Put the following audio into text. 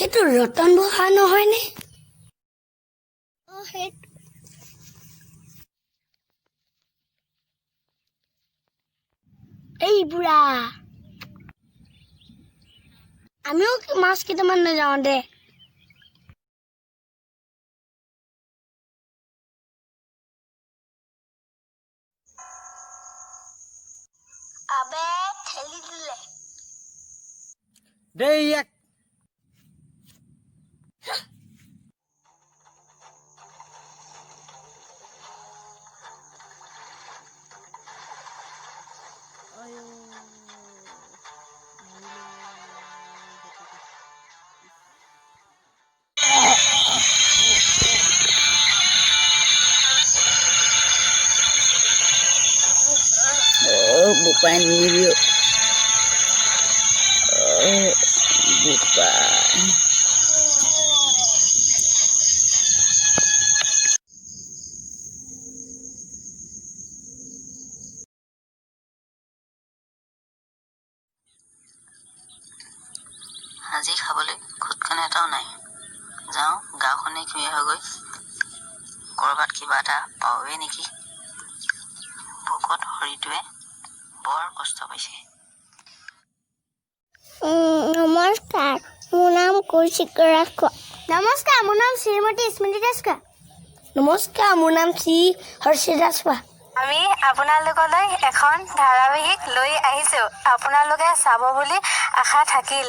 এইটো ৰতন বহা নহয়নে? এই বুঢ়া আমিও মাছ কেইটামান লৈ যাওঁ দে। আবে ঠেলি দিলে দে ইয়াক bukan video bukan আজি খাবলৈ খুদখানে এটাও নাই যাওঁ গাঁওখনে কিয় হৈ গৈ কৰবাত কিবা এটা পাওঁৱে নেকি ভোকত শৰীৰটোৱে বৰ কষ্ট পাইছে নমস্কাৰ মোৰ নাম কৌশিক ৰাজখোৱা নমস্কাৰ মোৰ নাম শ্ৰীমতী স্মৃতি ৰাজখোৱা নমস্কাৰ মোৰ নাম শ্ৰী হৰ্ষিত ৰাজখোৱা আমি আপোনালোকলৈ এখন ধাৰাবাহিক লৈ আহিছোঁ আপোনালোকে চাব বুলি আশা থাকিল